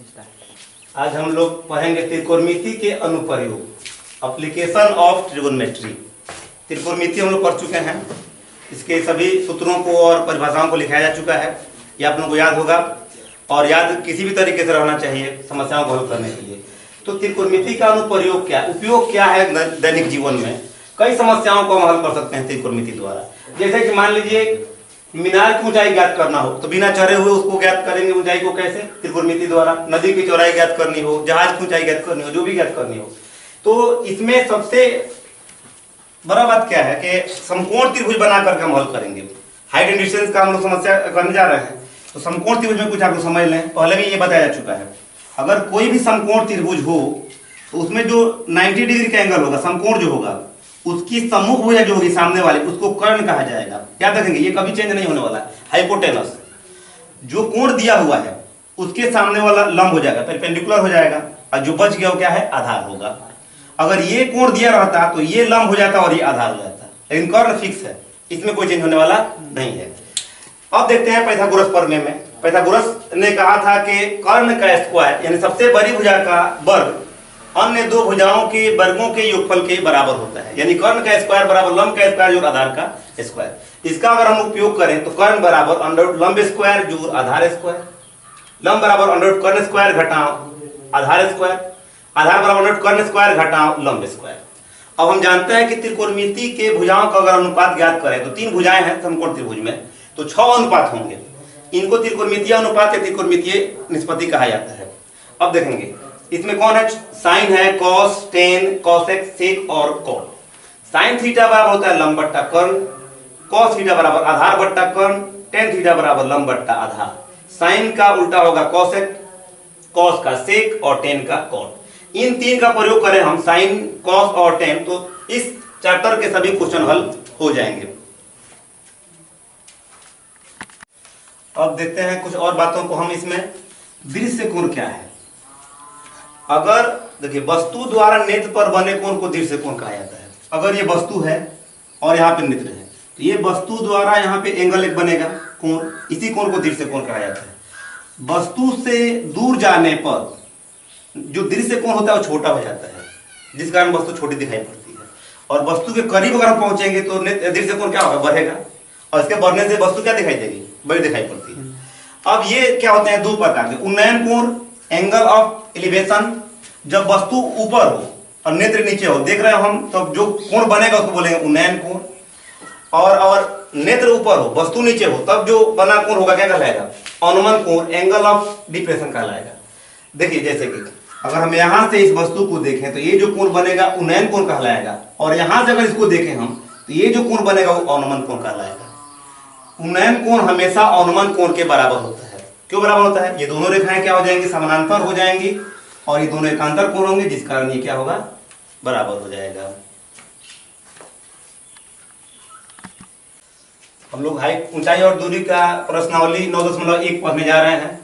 आज हम लोग पढ़ेंगे त्रिकोणमिति के अनुप्रयोग, एप्लीकेशन ऑफ ट्रिगोनोमेट्री। त्रिकोणमिति हम लोग पढ़ चुके हैं, इसके सभी सूत्रों को और परिभाषाओं को लिखाया जा चुका है, ये आप लोगों को याद होगा और याद किसी भी तरीके से रहना चाहिए समस्याओं को हल करने के लिए। तो त्रिकोणमिति का अनुप्रयोग क्या, उपयोग क्या है दैनिक जीवन में, कई समस्याओं को हम हल कर सकते हैं त्रिकोणमिति द्वारा। जैसे कि मान लीजिए मीनार की ऊंचाई ज्ञात करना हो तो बिना चढ़े हुए उसको ज्ञात करेंगे ऊंचाई को कैसे, त्रिकोणमिति द्वारा। नदी की चौड़ाई ज्ञात करनी हो, जहाज की ऊंचाई ज्ञात करनी हो, जो भी ज्ञात करनी हो, तो इसमें सबसे बड़ा बात क्या है कि समकोण त्रिभुज बना करके हम हल करेंगे। हाइट एंड डिस्टेंस का हम लोग समस्या करने जा रहे हैं, तो समकोण त्रिभुज में कुछ आप लोग समझ लें, पहले भी ये बताया जा चुका है। अगर कोई भी समकोण त्रिभुज हो तो उसमें जो 90 डिग्री का एंगल होगा, समकोण जो होगा, उसकी सम्मुख भुजा जो होगी सामने वाले, उसको कर्ण कहा जाएगा। याद रखेंगे, ये कभी चेंज नहीं होने वाला है। हाइपोटेनस जो कोण दिया हुआ है उसके सामने वाला लंब हो जाएगा, परपेंडिकुलर हो जाएगा, और जो बच गया वो क्या है, आधार होगा। अगर ये कोण दिया रहता तो ये लंब हो जाता और ये आधार हो जाता, लेकिन कर्ण फिक्स है, इसमें कोई चेंज होने वाला नहीं है। अब देखते हैं पाइथागोरस प्रमेय में। पाइथागोरस ने कहा था कि कर्ण का स्क्वायर यानी सबसे बड़ी भुजा का वर्ग अन्य दो भुजाओं के वर्गों के योगफल के बराबर होता है। यानी कर्ण का स्क्वायर बराबर लंब का स्क्वायर जोड़ आधार का स्क्वायर। इसका अगर हम उपयोग करें तो कर्ण बराबर अंडर लंब स्क्वायर जोड़ आधार स्क्वायर, लंब बराबर अंडर कर्ण स्क्वायर घटाओ आधार स्क्वायर, आधार बराबर अंडर कर्ण स्क्वायर घटाओ लंब स्क्वायर। अब हम जानते हैं कि त्रिकोणमिति के भुजाओं का अगर अनुपात ज्ञात करें तो 3 भुजाएं हैं समकोण त्रिभुज में, तो 6 अनुपात होंगे। इनको त्रिकोणमितीय अनुपात या त्रिकोणमितीय निष्पत्ति कहा जाता है। अब देखेंगे इसमें कौन है, साइन है, कॉस, टेन, कॉसेक, सेक और कॉट। साइन थीटा बराबर होता है लंब बट्टा कर्ण, कॉस थीटा बराबर आधार बट्टा कर्ण, टेन थीटा बराबर लंब बट्टा आधार। साइन का उल्टा होगा कॉसेक, कॉस का सेक और टेन का कॉट। इन 3 का प्रयोग करें हम, साइन, कॉस और टेन, तो इस चैप्टर के सभी क्वेश्चन हल हो जाएंगे। अब देखते हैं कुछ और बातों को हम इसमें। दृश्य कोण क्या है, अगर देखिए वस्तु द्वारा नेत्र पर बने कोण को दृश्य कोण कहा जाता है। अगर ये वस्तु है और यहाँ पे नेत्र है तो ये वस्तु द्वारा यहाँ पे एंगल एक बनेगा कोण, इसी कोण को दृश्य कोण कहा जाता है। वस्तु से दूर जाने पर जो दृश्य कोण होता है वो छोटा हो जाता है, जिस कारण वस्तु छोटी दिखाई पड़ती है। और वस्तु के करीब अगर हम पहुंचेंगे तो दृश्य कोण क्या होगा, बढ़ेगा, और इसके बढ़ने से वस्तु क्या दिखाई देगी, बड़ी दिखाई पड़ती है। अब ये क्या होते हैं, 2 प्रकार के उन्नयन कोण, एंगल ऑफ एलिवेशन। जब वस्तु ऊपर हो और नेत्र नीचे हो, देख रहे हो हम, तो जो कोण बनेगा उसको बोलेंगे उन्नयन कोण। और नेत्र ऊपर हो वस्तु नीचे हो तब जो बना कोण होगा क्या कहलाएगा, अनुमान कोण, एंगल ऑफ डिप्रेशन कहलाएगा। देखिए जैसे कि अगर हम यहां से इस वस्तु को देखें तो ये जो कोण बनेगा उन्नयन कोण कहलाएगा, और यहां से अगर इसको देखें हम तो ये जो कोण बनेगा वो अनुमान कोण कहलाएगा। उन्नयन कोण हमेशा अनुमान कोण के बराबर होता है। क्यों बराबर होता है, ये दोनों रेखाएं क्या हो जाएंगी, समानांतर हो जाएंगी, और ये दोनों एकांतर कोण होंगे, जिस कारण ये क्या होगा, बराबर हो जाएगा। हम लोग हाइट, ऊंचाई और दूरी का प्रश्नावली 9.1 पढ़ने जा रहे हैं।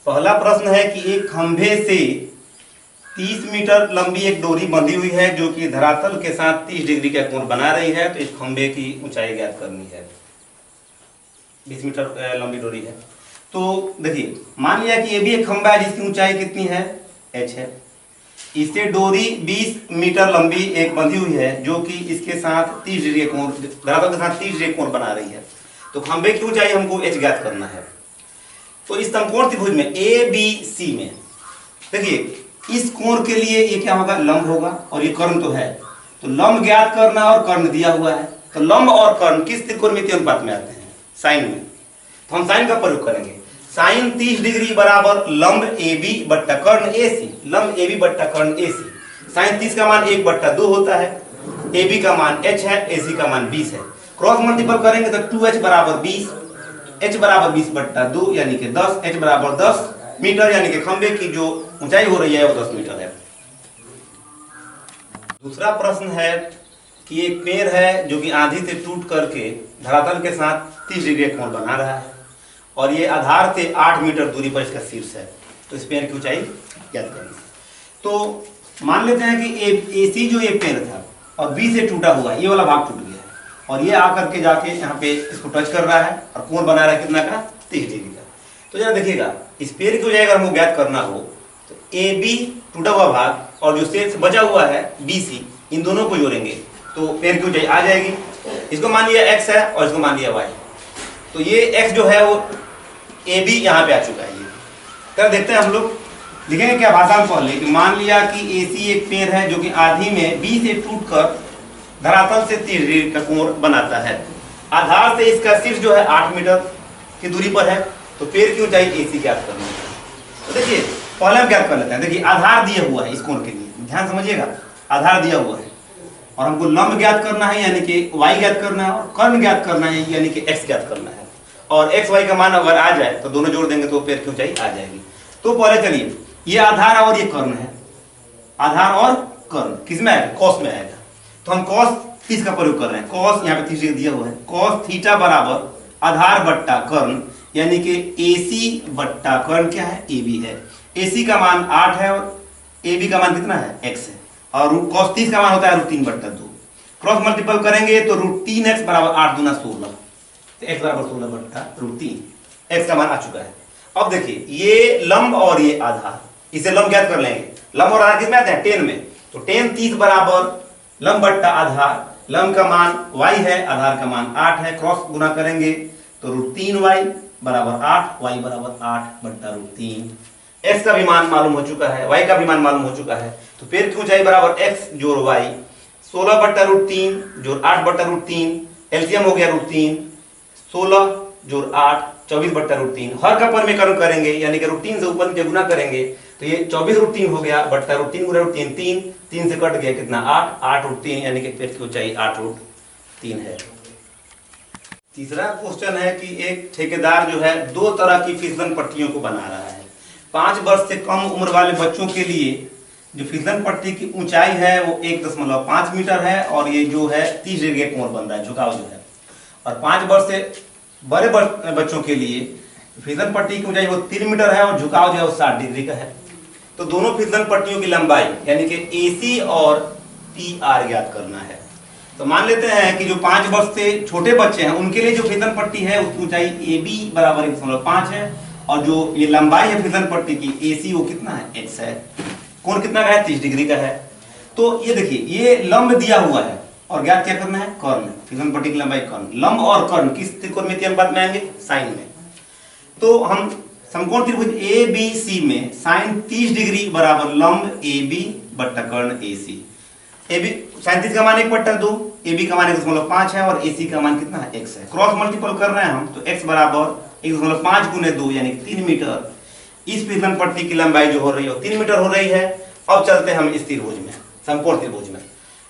पहला प्रश्न है कि एक खंभे से 30 मीटर लंबी एक डोरी बंधी हुई है जो कि धरातल के साथ 30 डिग्री का कोण बना रही है, तो इस खंभे की ऊंचाई ज्ञात करनी है। 20 मीटर लंबी डोरी है। तो देखिए मान लिया कि ये भी एक खंभा है जिसकी ऊंचाई कितनी है, h है। इससे डोरी 20 मीटर लंबी एक बंधी हुई है जो कि इसके साथ 30 डिग्री कोण, धरातल के साथ 30 डिग्री कोण बना रही है। तो खंभे की ऊंचाई हमको h ज्ञात करना है। तो इस समकोण त्रिभुज में ABC में देखिए इस कोण के लिए ये क्या होगा, लंब होगा, और ये कर्ण तो है, तो लंब ज्ञात करना और कर्ण दिया हुआ है। तो लंब और कर्ण किस त्रिकोणमिति अनुपात में आते हैं, साइन में। तो हम साइन का प्रयोग करेंगे। साइन 30 डिग्री बराबर लंब AB बट्टा कर्ण AC, लंब AB बट्टा कर्ण AC। साइन 30 का मान 1/2 होता है, AB का मान h है, AC का मान 20 है। क्रॉस मल्टीपल करेंगे तो 2h बराबर 20, h बराबर 20/2 यानी कि 10, h बराबर 10 मीटर, यानी कि खंभे की जो ऊंचाई हो रही है वो 10 मीटर है। दूसरा प्रश्न है कि एक पेड़ है जो कि आंधी से टूट करके धरातल के साथ 30 डिग्री कोण बना रहा है, और ये आधार से 8 मीटर दूरी पर इसका शीर्ष है। तो इस पेड़ की ऊंचाई ज्ञात करनी। तो मान लेते हैं कि AC जो ये पेड़ था और B से टूटा हुआ, ये वाला भाग टूट गया है, और ये आकर के जाके यहाँ पे इसको टच कर रहा है और कोण बना रहा है कितना का, 30 डिग्री का। तो जरा देखिएगा इस पेड़ की ऊंचाई अगर हमको ज्ञात करना हो ए बी टूटा हुआ भाग और जो शेष बचा हुआ है बी सी, इन दोनों को जोड़ेंगे तो पेड़ की ऊंचाई आ जाएगी। इसको मान लिया x है और इसको मान लिया y, तो ये x जो है वो ए बी यहाँ पे आ चुका है। ये कर देखते हैं हम लोग, लिखेंगे क्या भाषा में पहले कि मान लिया कि ए सी एक पेड़ है जो कि आधी में बी से टूटकर धरातल से 30 डिग्री का कोण बनाता है। आधार से इसका शीर्ष जो है 8 मीटर की दूरी पर है, तो पेड़ की ऊंचाई ए सी ज्ञात करनी है। तो देखिए पहले हम ज्ञात कर लेते हैं। देखिए आधार दिया हुआ है इस कोण के लिए, ध्यान समझिएगा, आधार दिया हुआ है और हमको लंब ज्ञात करना है यानी कि y ज्ञात करना है, और कर्ण ज्ञात करना है यानी कि x ज्ञात करना है। और x y का मान अगर आ जाए तो दोनों जोड़ देंगे तो पेड़ की ऊंचाई आ जाएगी। तो पहले चलिए ये आधार और ये कर्ण है, आधार और कर्ण किस में आएगा? कॉस में आएगा। तो हम कॉस 30 का प्रयोग कर रहे हैं। कॉस यहाँ पे 30 दिया हुआ है, कॉस थीटा बराबर आधार बट्टा कर्ण यानी कि AC बट्टा कर्ण क्या है? AB है। AC का मान 8 है और AB का मान कितना है? x है। और cos 30 का मान होता है √3 बट्टा 2। क्रॉस मल्टीपल करेंगे तो √3x बराबर 8 दूना 16, तो x बराबर 16 बट्टा √3, x का मान आ चुका है। अब देखिए ये लंब और ये आधार, इसे लंब ज्ञात कर लेंगे। लंब और आधार किसमें आते हैं? tan में। तो tan 30 बराबर लंब बट्टा आधार, लंब का मान y है, आधार का मान 8 है, क्रॉस गुना करेंगे तो √3y बराबर 8, y बराबर 8 बट्टा √3। x का भी मान मालूम हो चुका है, y का भी मान मालूम हो चुका है, तो पेड़ की ऊंचाई बराबर x जोड़ y 16 बट्टा √3 जोड़ 8 बट्टा √3, एलसीएम हो गया √3, 16 जोड़ 8 24 बट्टा √3। हर का परिमेयकरण करेंगे यानी कि √3 से ऊपर नीचे गुना करेंगे तो ये 24 √3 हो गया बट्टा √3 गुना √3 3 से कट गया कितना? 8 √3 यानी कि पेड़ की ऊंचाई 8 √3 है। तीसरा क्वेश्चन है कि एक ठेकेदार जो है 2 तरह की फिसलन पट्टियों को बना रहा है। 5 वर्ष से कम उम्र वाले बच्चों के लिए जो फिसलन पट्टी की ऊंचाई है वो 1.5 मीटर है और ये जो है 30 डिग्री का कोण बन रहा है, झुकाव जो है। और 5 वर्ष से बड़े बच्चों के लिए फिसलन पट्टी की ऊंचाई वो 3 मीटर है और झुकाव जो है वो 60 डिग्री का है। तो दोनों फिसलन पट्टियों की लंबाई यानी कि AC और PR ज्ञात करना है। तो मान लेते हैं कि जो 5 वर्ष से छोटे बच्चे हैं उनके लिए जो फिसलन पट्टी है उसकी ऊंचाई AB बराबर 1.5 है और जो ये लंबाई है फिसलन पट्टी की AC वो कितना है? x है। कोण कितना का है? 30 डिग्री का है। तो ये देखिए ये लंब दिया हुआ है और ज्ञात क्या करना है? कर्ण। फिसलन पट्टी की लंबाई कर्ण। लंब और कर्ण किस त्रिकोणमितीय अनुपात में आएंगे? साइन में। तो हम समकोण त्रिभुज ABC में साइन 30 डिग्री बराबर लंब AB बट्टा कर्ण AC। AB साइन 30 का मान 1 बट्टा 2, AB का मान 1.5 है और AC का मान कितना है? x है। क्रॉस मल्टीपल कर रहे हैं हम तो x बराबर 1.5 गुने 2 यानी 3 मीटर। इस फिसलन पट्टी की लंबाई जो हो रही है 3 मीटर हो रही है। अब चलते हैं हम इस त्रिभुज में, समकोण त्रिभुज में।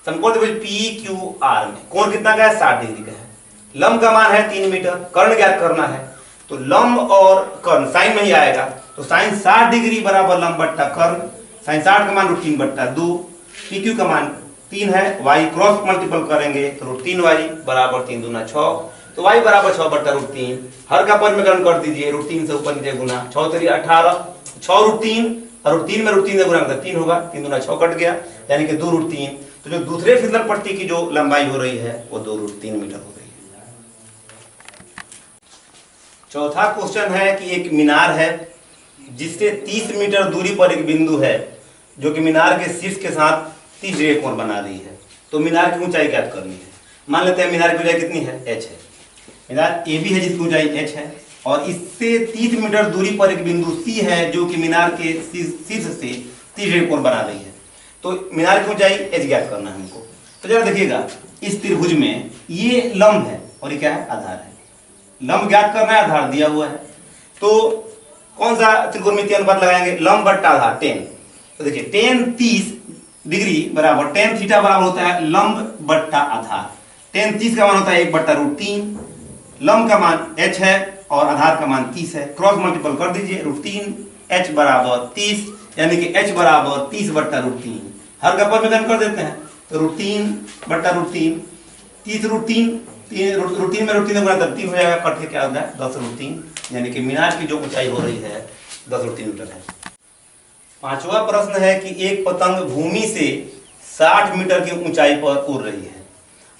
समकोण त्रिभुज PQR में कोण कितना का है? 60 डिग्री का है। लंब का मान है 3 मीटर, कर्ण ज्ञात करना है तो लंब और कर्ण साइन में ही आएगा। तो साइन 60 डिग्री बराबर लंब बट्टा कर्ण, साइन 60 का मान √3 बट्टा 2, PQ का मान 3 है, y क्रॉस मल्टीपल करेंगे तो √3y बराबर 3 दूना 6, तो y बराबर 6 बट्टा √3। हर का परिमेयकरण कर दीजिए, √3 से ऊपर नीचे गुना, 6 3 18, 6 √3 और √3 में √3 से गुना करते 3 होगा, 3 दूना 6 कट गया यानी कि 2 √3। तो जो दूसरे फिसलन पट्टी की जो लंबाई हो रही है वो 2 √3 मीटर हो रही है। चौथा क्वेश्चन है कि एक मीनार है जिससे 30 मीटर दूरी पर एक बिंदु है जो कि मीनार के शीर्ष के साथ 30 डिग्री कोण बना रही है। तो मीनार की ऊंचाई ज्ञात करनी है। मान लेते हैं मीनार की ऊंचाई कितनी है? h है। मीनार AB है जिसकी ऊंचाई h है और इससे 30 मीटर दूरी पर एक बिंदु C है जो कि मीनार के शीर्ष से 30 डिग्री कोण बना रही है। तो मीनार की ऊंचाई h ज्ञात करना है हमको। तो जरा देखिएगा इस त्रिभुज में ये लंब है और ये क्या है? आधार है। लंब ज्ञात करना है, आधार दिया हुआ है। तो कौन सा त्रिकोणमितीय अनुपात लगाएंगे? लंब बट्टा आधार tan। तो देखिए tan 30 डिग्री बराबर tan थीटा बराबर होता है लंब बट्टा आधार। tan 30 का मान होता है 1 बट्टा √3, लंब का मान h है और आधार का मान 30 है। क्रॉस मल्टीपल कर दीजिए, √3 h बराबर 30 यानी कि h बराबर 30 बट्टा √3। हर का परिमेयकरण कर देते हैं तो √3 बट्टा √3, 30 √3 में √3 गुना 3 हो जाएगा, कट के क्या होता है? 10 √3 यानी कि मीनार की जो ऊंचाई हो रही है 10 √3 मीटर है। पांचवा प्रश्न है कि एक पतंग भूमि से 60 मीटर की ऊंचाई पर उड़ रही है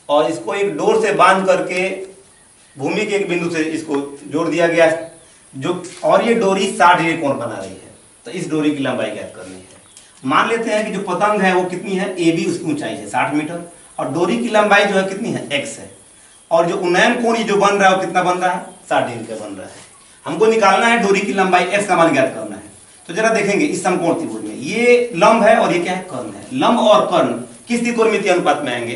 और इसको एक डोर से बांध करके भूमि के एक बिंदु से इसको जोड़ दिया गया जो, और ये डोरी 60 डिग्री कोण बना रही है। तो इस डोरी की लंबाई ज्ञात करनी है। मान लेते हैं कि जो पतंग है वो कितनी है, ए बी उसकी ऊंचाई है 60 मीटर और डोरी की लंबाई जो है कितनी है, x है। और जो उन्नयन कोण ये जो बन रहा है वो कितना बन रहा है, 60 डिग्री का बन रहा है। हमको निकालना है डोरी की लंबाई x का मान ज्ञात करना है। तो जरा देखेंगे इस समकोण त्रिभुज में ये लंब है और ये क्या है, कर्ण है। लंब और कर्ण किस त्रिकोणमितीय अनुपात में आएंगे,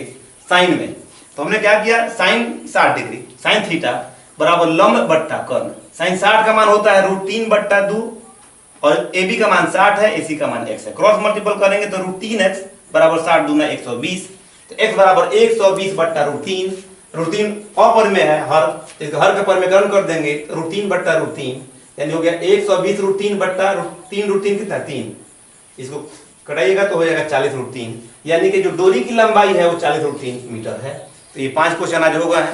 साइन में। तो हमने क्या किया, साइन 60 डिग्री, साइन थीटा बराबर लंब बट्टा कर्ण। साइन 60 का मान होता है √3/2 और ए बी का मान 60 है, AC का मान x है। क्रॉस मल्टीपल करेंगे तो √3x बराबर 60 दूना 120, तो x बराबर 120/√3। √3 अपरिमेय है, हर का परिमेयकरण कर देंगे, √3/√3 यानी हो गया 120√3/3 कितना 3। इसको कटाइएगा तो हो जाएगा 40√3, यानी कि जो डोरी की लंबाई है वो 40√3 मीटर है। तो ये 5 क्वेश्चन आज होगा है।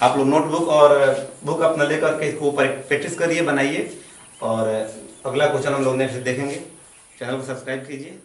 आप लोग नोटबुक और बुक अपना लेकर के इसको प्रैक्टिस करिए, बनाइए और अगला क्वेश्चन हम लोग नेक्स्ट देखेंगे। चैनल को सब्सक्राइब कीजिए।